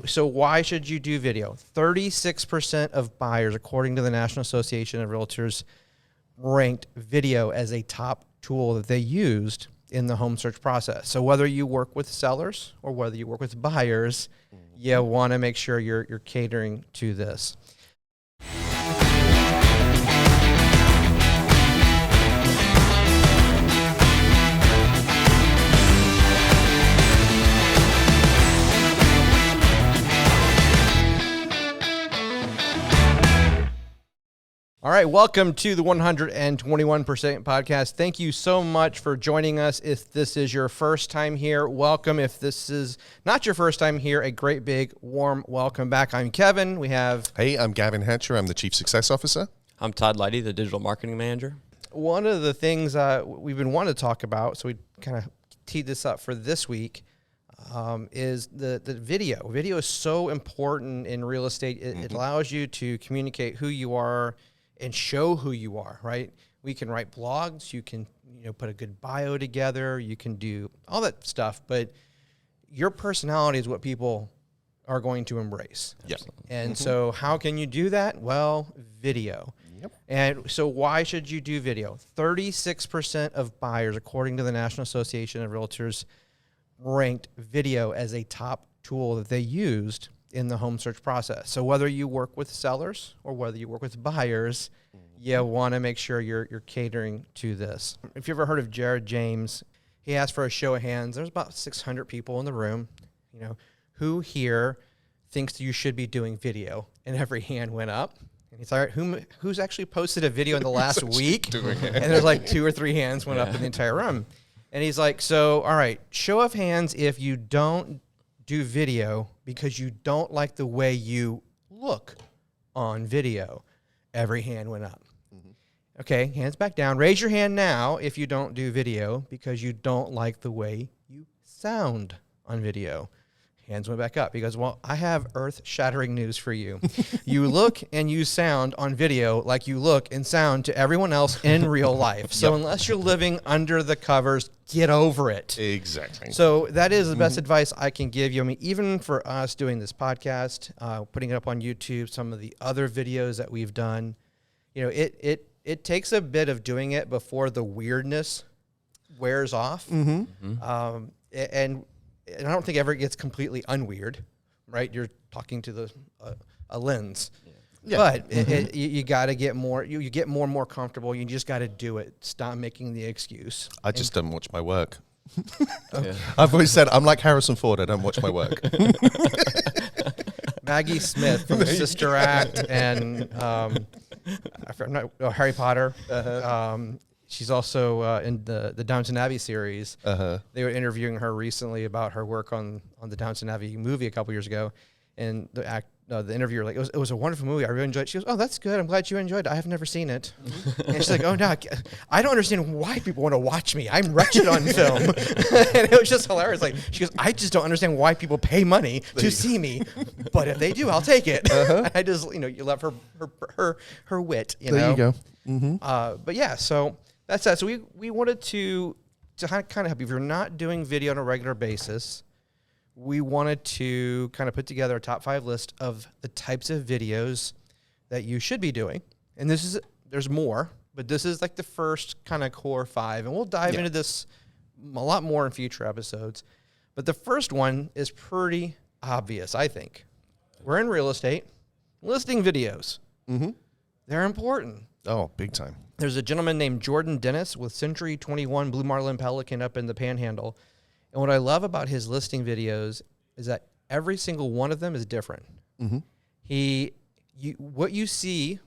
So why should you do video? 36% of buyers, according to the National Association of REALTORS, ranked video as a top tool that they used in the home search process. So whether you work with sellers or whether you work with buyers, you want to make sure you're catering to this. All right, welcome to the 121% podcast. Thank you so much for joining us. If this is your first time here, welcome. If this is not your first time here, a great big warm welcome back. I'm Kevin. Hey, I'm Gavin Hatcher. I'm the Chief Success Officer. I'm Todd Leidy, the Digital Marketing Manager. One of the things we've been wanting to talk about, so we kind of teed this up for this week, is the video. Video is so important in real estate. It allows you to communicate who you are and show who you are, right? We can write blogs, you can put a good bio together, you can do all that stuff, but your personality is what people are going to embrace. Yep. And so how can you do that? Well, video. Yep. And so why should you do video? 36% of buyers, according to the National Association of REALTORS, ranked video as a top tool that they used in the home search process. So whether you work with sellers or whether you work with buyers, you want to make sure you're catering to this. If you've ever heard of Jared James, he asked for a show of hands. There's about 600 people in the room. Who here thinks you should be doing video? And every hand went up. And he's like, all right, who's actually posted a video in the last week? And there's like 2 or 3 hands went up in the entire room. And he's like, so, all right, show of hands if you don't do video because you don't like the way you look on video. Every hand went up. Okay, hands back down. Raise your hand now if you don't do video because you don't like the way you sound on video. Hands went back up because, well, I have earth-shattering news for you. You look and you sound on video like you look and sound to everyone else in real life. So unless you're living under the covers, get over it. Exactly. So that is the best advice I can give you. I mean, even for us doing this podcast, putting it up on YouTube, some of the other videos that we've done, it takes a bit of doing it before the weirdness wears off. And I don't think it ever gets completely unweird, right? You're talking to a lens. Yeah. But you got to get more, you get more and more comfortable. You just got to do it. Stop making the excuse. I just don't watch my work. I've always said, I'm like Harrison Ford. I don't watch my work. Maggie Smith from Sister Act and Harry Potter. She's also in the Downton Abbey series. They were interviewing her recently about her work on the Downton Abbey movie a couple years ago, and the interviewer like it was a wonderful movie. I really enjoyed it. She goes, "Oh, that's good. I'm glad you enjoyed it. I have never seen it." And she's like, "Oh no, I don't understand why people want to watch me. I'm wretched on film." And it was just hilarious. Like she goes, "I just don't understand why people pay money to see me, but if they do, I'll take it." I just you love her wit. There you go. But yeah, so. That's that. So we wanted to kind of help you. If you're not doing video on a regular basis, we wanted to kind of put together a top 5 list of the types of videos that you should be doing. And there's more, but this is like the first kind of core 5. And we'll dive into this a lot more in future episodes. But the first one is pretty obvious, I think. We're in real estate. Listing videos. They're important. Oh, big time. There's a gentleman named Jordan Dennis with Century 21 Blue Marlin Pelican up in the Panhandle. And what I love about his listing videos is that every single one of them is different. What you see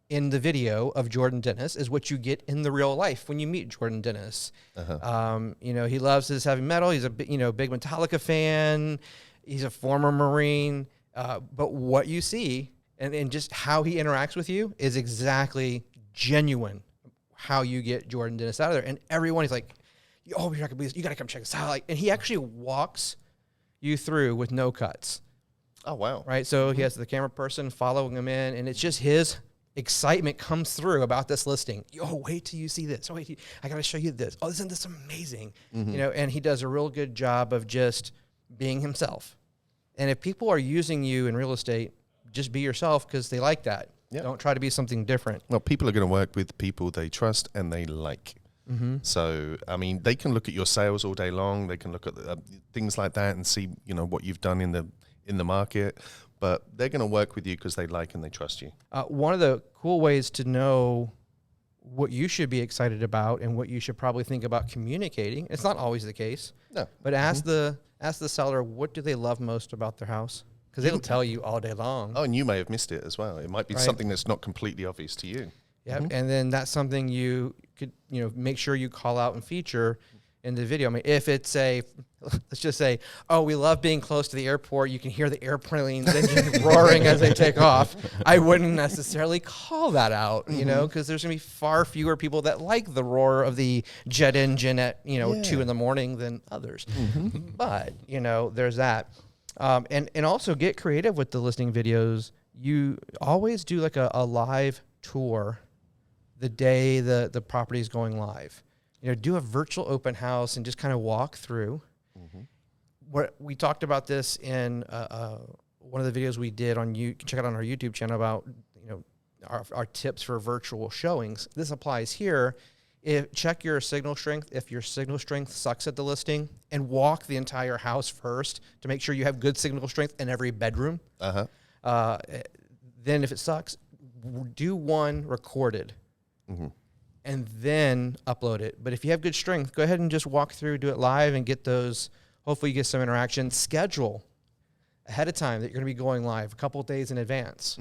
in the video of Jordan Dennis is what you get in the real life when you meet Jordan Dennis. He loves his heavy metal. He's a big Metallica fan. He's a former Marine. But what you see and just how he interacts with you is exactly genuine how you get Jordan Dennis out of there. And everyone is like, "Oh, you're not gonna believe this. You gotta come check this out." And he actually walks you through with no cuts. Oh, wow. Right? So he has the camera person following him in, and it's just his excitement comes through about this listing. "Oh, wait till you see this. Oh, wait, I gotta show you this. Oh, isn't this amazing?" And he does a real good job of just being himself. And if people are using you in real estate, just be yourself because they like that. Yep. Don't try to be something different. Well, people are going to work with people they trust and they like. So, I mean, they can look at your sales all day long. They can look at things like that and see, what you've done in the market. But they're going to work with you because they like and they trust you. One of the cool ways to know what you should be excited about and what you should probably think about communicating. It's not always the case. No. But ask the seller, what do they love most about their house? Because it'll tell you all day long. Oh, and you may have missed it as well. It might be something that's not completely obvious to you. Yeah, and then that's something you could, make sure you call out and feature in the video. I mean, if it's let's just say, oh, we love being close to the airport. You can hear the airplanes engine roaring as they take off. I wouldn't necessarily call that out, because there's going to be far fewer people that like the roar of the jet engine at, 2 a.m. than others. But, there's that. And also get creative with the listing videos. You always do like a live tour the day the property is going live. Do a virtual open house and just kind of walk through. What we talked about this in one of the videos we did on you can check it out on our YouTube channel about our tips for virtual showings. This applies here. Check your signal strength. If your signal strength sucks at the listing, and walk the entire house first to make sure you have good signal strength in every bedroom. Then if it sucks, do one recorded. And then upload it. But if you have good strength, go ahead and just walk through, do it live, and get those. Hopefully you get some interaction. Schedule ahead of time that you're going to be going live a couple of days in advance.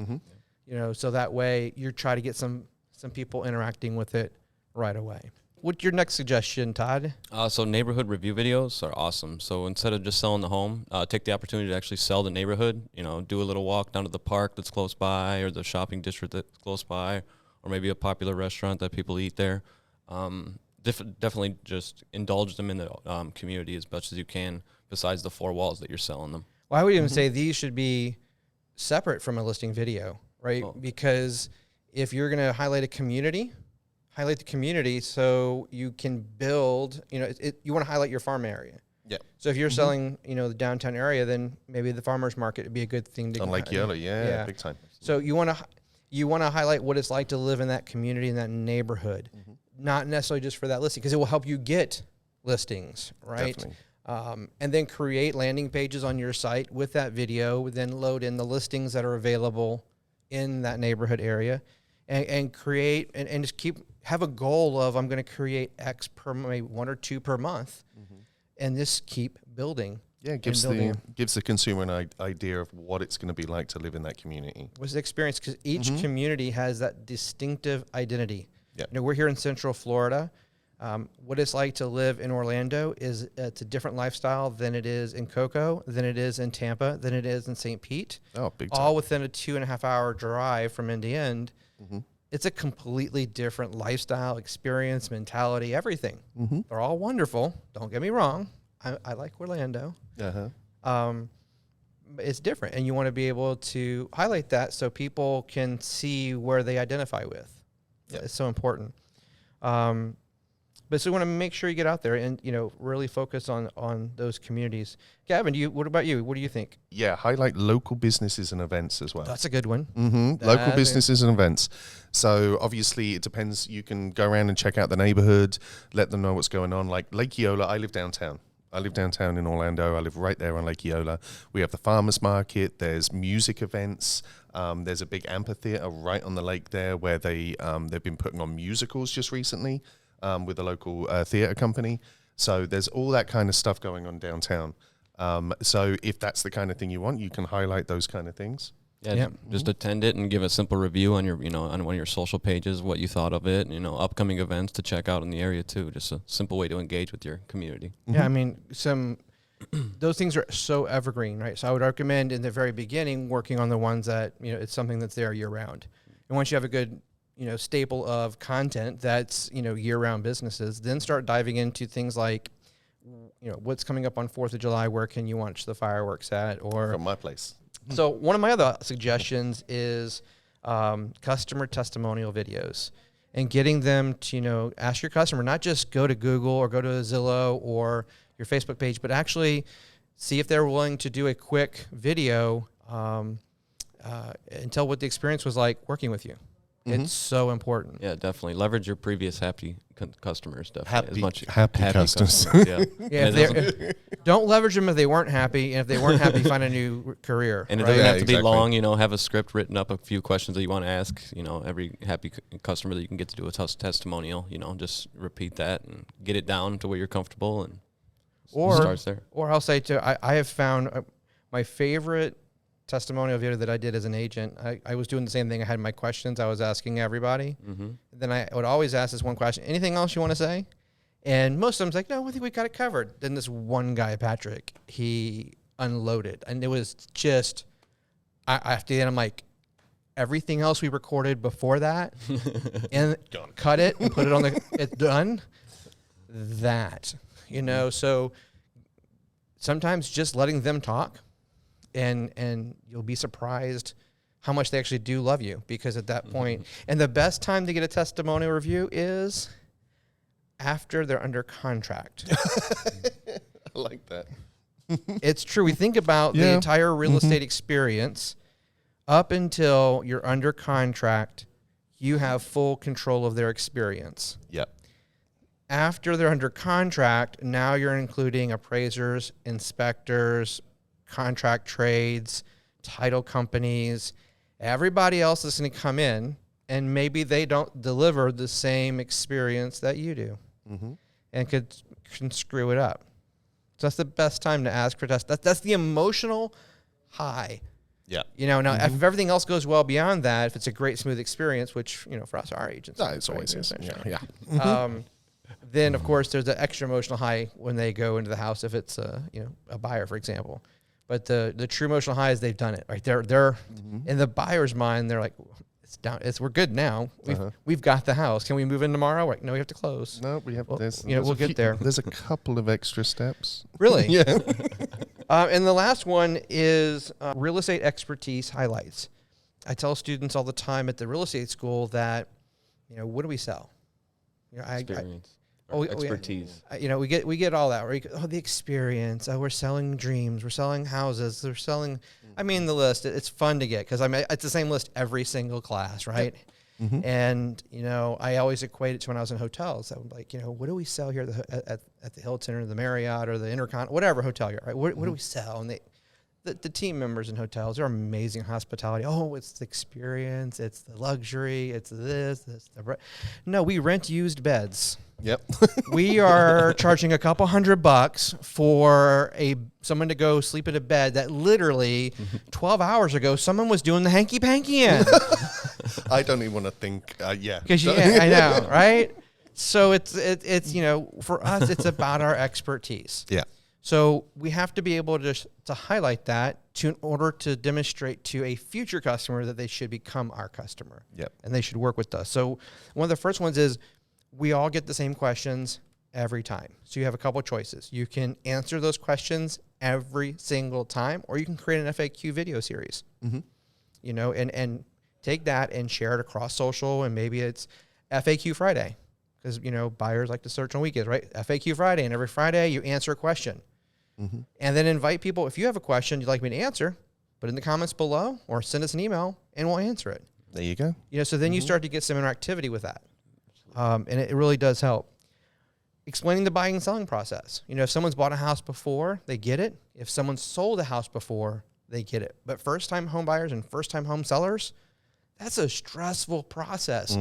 So that way you try to get some people interacting with it right away. What's your next suggestion, Todd? So neighborhood review videos are awesome. So instead of just selling the home, take the opportunity to actually sell the neighborhood. Do a little walk down to the park that's close by, or the shopping district that's close by, or maybe a popular restaurant that people eat there. Definitely just indulge them in the community as much as you can, besides the 4 walls that you're selling them. Well, I would even say these should be separate from a listing video, right? Because if you're going to highlight a community, highlight the community so you can build, you want to highlight your farm area. Yeah. So if you're selling, the downtown area, then maybe the farmer's market would be a good thing to on Lake Eola, yeah, big time. So you want to highlight what it's like to live in that community, in that neighborhood, not necessarily just for that listing, because it will help you get listings, right? Definitely. And then create landing pages on your site with that video, then load in the listings that are available in that neighborhood area, and create and just have a goal of, I'm going to create X per, maybe 1 or 2 per month, and just keep building. Yeah, it gives the consumer an idea of what it's going to be like to live in that community. What's the experience? Because each community has that distinctive identity. Yeah. We're here in Central Florida. What it's like to live in Orlando is it's a different lifestyle than it is in Cocoa, than it is in Tampa, than it is in St. Pete. Oh, big time. All within a 2.5-hour drive from end to end. It's a completely different lifestyle, experience, mentality, everything. They're all wonderful. Don't get me wrong. I like Orlando. It's different, and you want to be able to highlight that so people can see where they identify with. Yep. It's so important. But so you want to make sure you get out there and really focus on those communities. Gavin, what about you? What do you think? Yeah, highlight local businesses and events as well. That's a good one. Local businesses and events. So obviously it depends. You can go around and check out the neighborhood, let them know what's going on. Like Lake Eola, I live downtown. In Orlando. I live right there on Lake Eola. We have the farmers market. There's music events. There's a big amphitheater right on the lake there where they've been putting on musicals just recently with a local theater company. So there's all that kind of stuff going on downtown. So if that's the kind of thing you want, you can highlight those kind of things. Yeah, just attend it and give a simple review on your, on one of your social pages, what you thought of it, upcoming events to check out in the area too. Just a simple way to engage with your community. Yeah, I mean, those things are so evergreen, right? So I would recommend in the very beginning working on the ones that, it's something that's there year round. And once you have a good, staple of content that's, year-round businesses, then start diving into things like, what's coming up on 4th of July, where can you watch the fireworks at? Or from my place. So one of my other suggestions is customer testimonial videos, and getting them to, ask your customer, not just go to Google or go to Zillow or your Facebook page, but actually see if they're willing to do a quick video and tell what the experience was like working with you. It's so important. Yeah, definitely. Leverage your previous happy customers. Definitely. Happy customers. Yeah. Yeah, don't leverage them if they weren't happy. And if they weren't happy, find a new career. And it right? doesn't have to exactly. be long. Have a script written up, a few questions that you want to ask. Every happy customer that you can get to do a testimonial. Just repeat that and get it down to where you're comfortable, and starts there. Or I'll say too, I have found my favorite testimonial video that I did as an agent. I was doing the same thing. I had my questions I was asking everybody. Then I would always ask this one question, anything else you want to say? And most of them's like, no, I think we got it covered. Then this one guy, Patrick, he unloaded. And it was just, after the end, I'm like, everything else we recorded before that, and cut it and put it on it's done. That, so sometimes just letting them talk, and you'll be surprised how much they actually do love you, because at that point, and the best time to get a testimonial review is after they're under contract. I like that. It's true. We think about the entire real estate experience up until you're under contract. You have full control of their experience. Yep. After they're under contract, now you're including appraisers, inspectors, contract trades, title companies. Everybody else is going to come in, and maybe they don't deliver the same experience that you do, and can screw it up. So that's the best time to ask for test. That's the emotional high. Yeah. Now if everything else goes well beyond that, if it's a great smooth experience, which for us, our agents, It's always is. Yeah. Then of course there's the extra emotional high when they go into the house, if it's a buyer, for example. But the true emotional high is they've done it, right? They're in the buyer's mind. They're like, it's down. We're good now. We've got the house. Can we move in tomorrow? Like, no, we have to close. No, we have. Well, There's we'll get there. There's a couple of extra steps. Really? Yeah. And the last one is real estate expertise highlights. I tell students all the time at the real estate school that, what do we sell? Experience. Expertise. We get all that. Right? Oh, the experience. Oh, we're selling dreams. We're selling houses. We're selling. I mean, the list. It's fun to get, because it's the same list every single class, right? Yep. And I always equate it to when I was in hotels. I would like, what do we sell here at the Hilton or the Marriott or the Intercon, whatever hotel you're at, right? What do we sell? And the team members in hotels are amazing hospitality. Oh, it's the experience. It's the luxury. It's this. No, we rent used beds. Yep. We are charging a couple $100 for someone to go sleep in a bed that literally 12 hours ago someone was doing the hanky panky in. I don't even want to think. Yeah. Because I know, right? So it's for us it's about our expertise. Yeah. So we have to be able to highlight that in order to demonstrate to a future customer that they should become our customer. Yep. And they should work with us. So one of the first ones is, we all get the same questions every time. So you have a couple of choices. You can answer those questions every single time, or you can create an FAQ video series, and take that and share it across social. And maybe it's FAQ Friday, because, buyers like to search on weekends, right? FAQ Friday. And every Friday you answer a question, and then invite people. If you have a question you'd like me to answer, put it in the comments below or send us an email and we'll answer it. There you go. So then you start to get some interactivity with that. And it really does help. Explaining the buying and selling process. If someone's bought a house before, they get it. If someone's sold a house before, they get it. But first-time home buyers and first-time home sellers, that's a stressful process.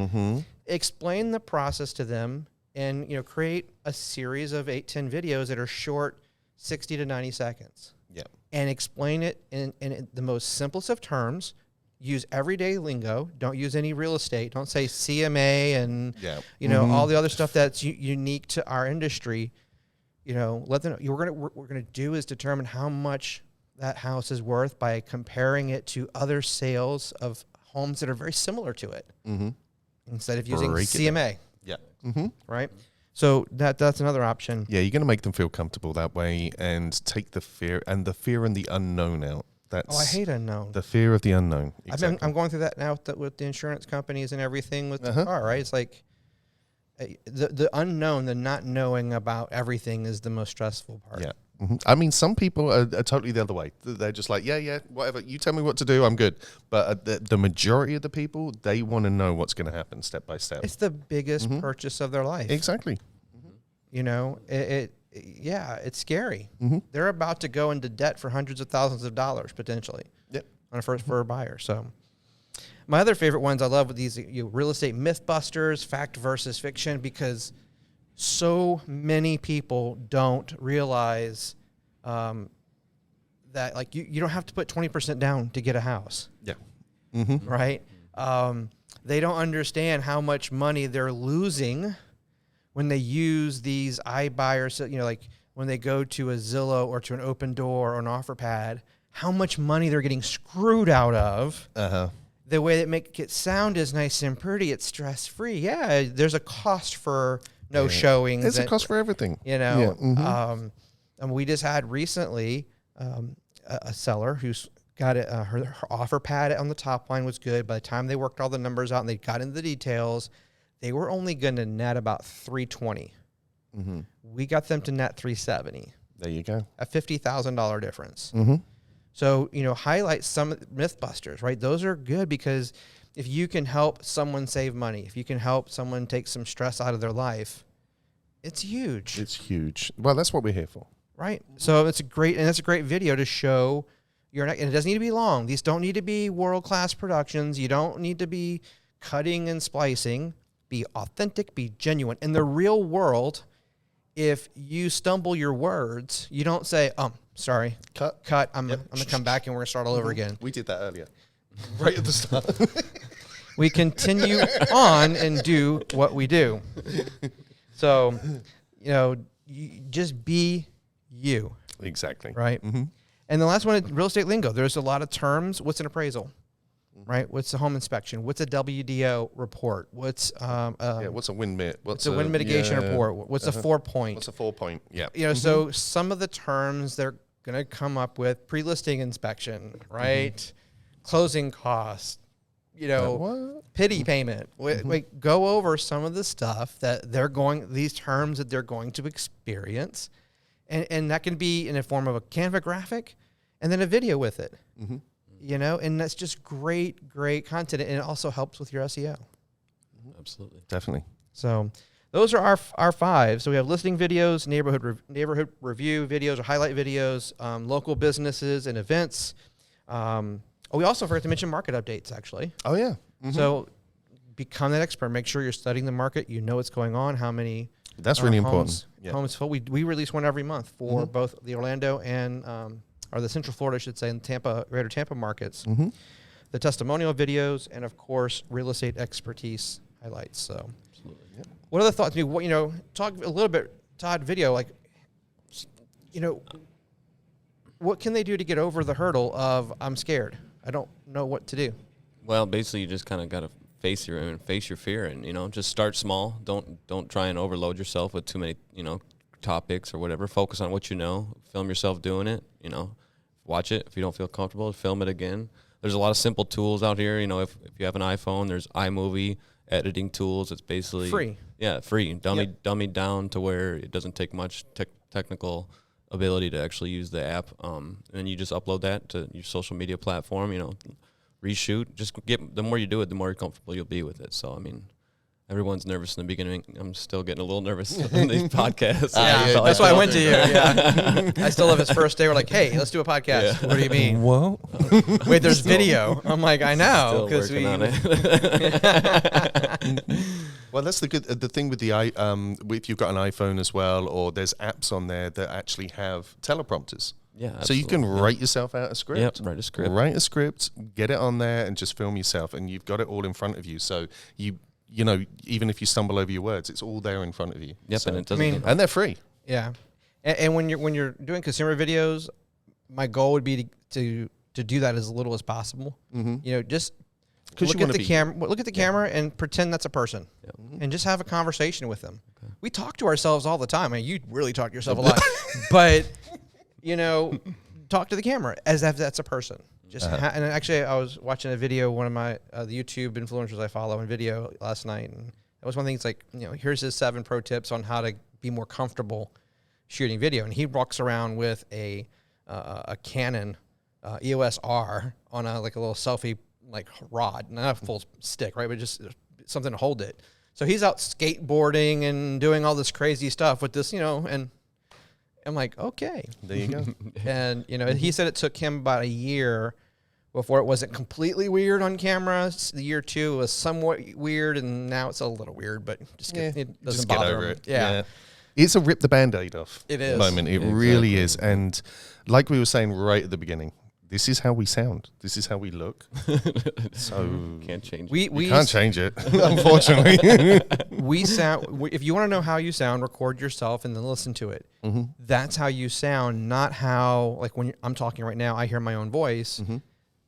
Explain the process to them, and create a series of 8-10 videos that are short, 60 to 90 seconds. Yeah. And explain it in the most simplest of terms. Use everyday lingo. Don't use any real estate. Don't say CMA and all the other stuff that's unique to our industry. Let them know. What we're gonna do is determine how much that house is worth by comparing it to other sales of homes that are very similar to it. Instead of using CMA. Yeah. Right. So that's another option. Yeah, you're going to make them feel comfortable that way, and take the fear and the unknown out. I hate unknown. The fear of the unknown. Exactly. I'm going through that now with the insurance companies and everything with the car, right? It's like the unknown, the not knowing about everything is the most stressful part. Yeah. I mean, some people are totally the other way. They're just like, yeah, whatever. You tell me what to do, I'm good. But the majority of the people, they want to know what's going to happen step by step. It's the biggest purchase of their life. Exactly. You know, it's scary. They're about to go into debt for hundreds of thousands of dollars potentially. Yep. On a for a buyer. So my other favorite ones I love with these real estate myth busters, fact versus fiction, because so many people don't realize that like you don't have to put 20% down to get a house. Yeah. Right? They don't understand how much money they're losing when they use these iBuyers, like when they go to a Zillow or to an Open Door or an OfferPad, how much money they're getting screwed out of. The way that make it sound is nice and pretty, it's stress-free. Yeah, there's a cost for no showings. There's a cost for everything. You know, and we just had recently a seller who's got it. Her offer pad on the top line was good. By the time they worked all the numbers out and they got into the details, they were only going to net about $320. We got them to net $370. There you go. A $50,000 difference. So, you know, highlight some Mythbusters, right? Those are good because if you can help someone save money, if you can help someone take some stress out of their life, it's huge. It's huge. Well, that's what we're here for. Right. So it's a great video to show and it doesn't need to be long. These don't need to be world-class productions. You don't need to be cutting and splicing. Be authentic, be genuine. In the real world, if you stumble your words, you don't say, sorry, cut. I'm going to come back and we're going to start all over again. We did that earlier. Right at the start. We continue on and do what we do. So, you know, just be you. Exactly. Right? And the last one, real estate lingo. There's a lot of terms. What's an appraisal? Right? What's a home inspection? What's a WDO report? What's what's a wind mit? What's a wind mitigation report? What's a 4-point? What's a 4-point? Yeah. You know, so some of the terms they're going to come up with: pre-listing inspection, right? Closing costs, you know, pity payment. Like, go over some of the stuff that these terms that they're going to experience. And that can be in a form of a Canva graphic and then a video with it, you know, and that's just great content. And it also helps with your SEO. Absolutely. Definitely. So those are our 5. So we have listing videos, neighborhood review videos or highlight videos, local businesses and events. We also forgot to mention market updates, actually. Oh, yeah. So become that expert. Make sure you're studying the market. You know what's going on, how many That's really important. Homes full. We release one every month for both the Orlando and or the Central Florida, I should say, and Greater Tampa markets. The testimonial videos, and of course, real estate expertise highlights. So, what other thoughts? You know, talk a little bit, Todd. Video, like, you know, what can they do to get over the hurdle of I'm scared? I don't know what to do. Well, basically, you just kind of got to face your fear, and you know, just start small. Don't try and overload yourself with too many, you know, topics or whatever. Focus on what you know. Film yourself doing it. You know, watch it. If you don't feel comfortable, film it again. There's a lot of simple tools out here. You know, if you have an iPhone, there's iMovie editing tools. It's basically free. Yeah, free. Dummy down to where it doesn't take much technical ability to actually use the app. And you just upload that to your social media platform. You know, reshoot. Just the more you do it, the more comfortable you'll be with it. So I mean, everyone's nervous in the beginning. I'm still getting a little nervous in these podcasts. That's why I went to you. Yeah. I still have his first day. We're like, hey, let's do a podcast. Yeah. What do you mean? Whoa. Wait, there's video. I'm like, I know. Still working on it. Well, that's the thing with if you've got an iPhone as well, or there's apps on there that actually have teleprompters. Yeah, so you can write yourself out a script. Yep, write a script, get it on there, and just film yourself, and you've got it all in front of you. So you know, even if you stumble over your words, it's all there in front of you. Yep, so, and it doesn't. And they're free. Yeah, and when you're doing consumer videos, my goal would be to do that as little as possible. You know, just look at the camera and pretend that's a person, and just have a conversation with them. Okay. We talk to ourselves all the time. I mean, you really talk to yourself a lot, but you know, talk to the camera as if that's a person. And actually, I was watching a video, one of my the YouTube influencers I follow in video last night, and that was one thing. It's like, you know, here's his 7 pro tips on how to be more comfortable shooting video, and he walks around with a Canon EOS R on a little selfie rod, not a full stick, right, but just something to hold it. So he's out skateboarding and doing all this crazy stuff with this, and I'm like, okay, There you go. and he said it took him about a year before it wasn't completely weird on camera. The year 2 was somewhat weird, and now it's a little weird, but it doesn't Just get bother over him. it. Yeah. It's a rip the Band-Aid off It is. moment. It really is. And like we were saying right at the beginning, this is how we sound. This is how we look. So Can't change. We you can't change it, unfortunately. we sound. If you want to know how you sound, record yourself and then listen to it. Mm-hmm. That's how you sound, not how when I'm talking right now. I hear my own voice. Mm-hmm.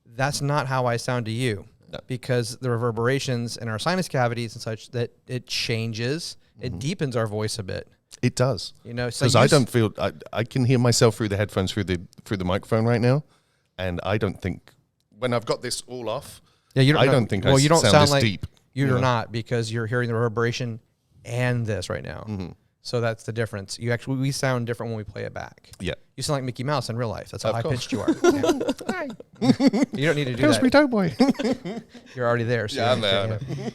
That's not how I sound to you, because the reverberations in our sinus cavities and such, that it changes. It deepens our voice a bit. It does. So Because I don't feel I can hear myself through the headphones through the microphone right now, and I don't think when I've got this all off. Yeah, you don't. I don't think you don't sound this like deep. You're not, because you're hearing the reverberation and this right now. Mm-hmm. So that's the difference. We sound different when we play it back. Yeah. You sound like Mickey Mouse in real life. That's how Of high course. pitched you are. Yeah. You don't need to do Pillsbury that. Doughboy. You're already there. So Yeah, you I'm understand, yeah.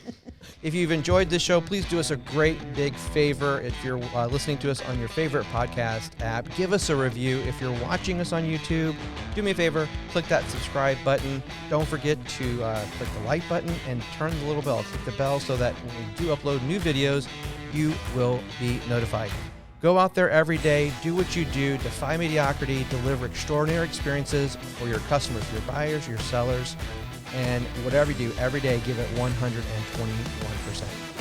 If you've enjoyed this show, please do us a great big favor. If you're listening to us on your favorite podcast app, give us a review. If you're watching us on YouTube, do me a favor, click that subscribe button. Don't forget to click the like button and turn the little bell. Click the bell so that when we do upload new videos, you will be notified. Go out there every day, do what you do, defy mediocrity, deliver extraordinary experiences for your customers, your buyers, your sellers, and whatever you do every day, give it 121%.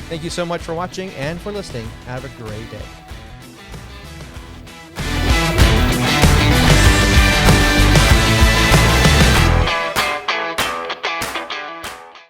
Thank you so much for watching and for listening. Have a great day.